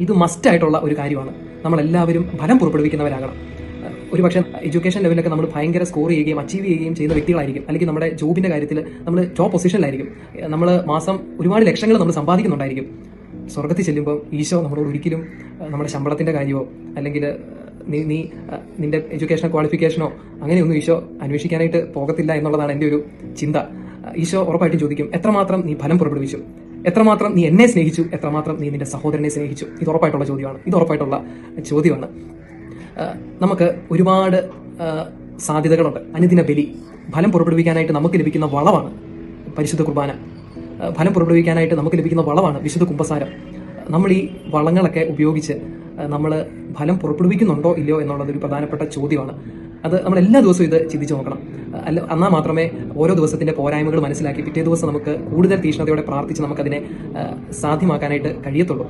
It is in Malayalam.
ഇത് മസ്റ്റായിട്ടുള്ള ഒരു കാര്യമാണ്. നമ്മളെല്ലാവരും ഫലം പുറപ്പെടുവിക്കുന്നവരാകണം. ഒരുപക്ഷെ എഡ്യൂക്കേഷൻ ലെവലിലൊക്കെ നമ്മൾ ഭയങ്കര സ്കോർ ചെയ്യുകയും അച്ചീവ് ചെയ്യുകയും ചെയ്യുന്ന വ്യക്തികളായിരിക്കും. അല്ലെങ്കിൽ നമ്മുടെ ജോബിന്റെ കാര്യത്തിൽ നമ്മൾ ടോപ്പ് പൊസിഷനിലായിരിക്കും. നമ്മൾ മാസം ഒരുപാട് ലക്ഷങ്ങൾ നമ്മൾ സമ്പാദിക്കുന്നുണ്ടായിരിക്കും. സ്വർഗത്തിൽ ചെല്ലുമ്പോൾ ഈശോ നമ്മളോട് ഒരിക്കലും നമ്മുടെ ശമ്പളത്തിന്റെ കാര്യമോ അല്ലെങ്കിൽ നിന്റെ എഡ്യൂക്കേഷനോ ക്വാളിഫിക്കേഷനോ അങ്ങനെയൊന്നും ഈശോ അന്വേഷിക്കാനായിട്ട് പോകത്തില്ല എന്നുള്ളതാണ് എൻ്റെ ഒരു ചിന്ത. ഈശോ ഉറപ്പായിട്ടും ചോദിക്കും, എത്രമാത്രം നീ ഫലം പുറപ്പെടുവിച്ചു, എത്രമാത്രം നീ എന്നെ സ്നേഹിച്ചു, എത്രമാത്രം നീ നിന്റെ സഹോദരനെ സ്നേഹിച്ചു. ഇത് ഉറപ്പായിട്ടുള്ള ചോദ്യമാണ്. നമുക്ക് ഒരുപാട് സാധ്യതകളുണ്ട്. അനുദിന ബലി ഫലം പുറപ്പെടുവിക്കാനായിട്ട് നമുക്ക് ലഭിക്കുന്ന വളമാണ് പരിശുദ്ധ കുർബാന. ഫലം പുറപ്പെടുവിക്കാനായിട്ട് നമുക്ക് ലഭിക്കുന്ന വളമാണ് വിശുദ്ധ കുമ്പസാരം. നമ്മൾ ഈ വളങ്ങളൊക്കെ ഉപയോഗിച്ച് നമ്മൾ ഫലം പുറപ്പെടുവിക്കുന്നുണ്ടോ ഇല്ലയോ എന്നുള്ളതൊരു പ്രധാനപ്പെട്ട ചോദ്യമാണ്. അത് നമ്മൾ എല്ലാ ദിവസവും ഇത് ചിന്തിച്ചു നോക്കണം. എന്നാൽ മാത്രമേ ഓരോ ദിവസത്തിന്റെ പോരായ്മകൾ മനസ്സിലാക്കി പിറ്റേ ദിവസം നമുക്ക് കൂടുതൽ തീക്ഷ്ണതയോടെ പ്രാർത്ഥിച്ച് നമുക്കതിനെ സാധ്യമാക്കാനായിട്ട് കഴിയത്തുള്ളൂ.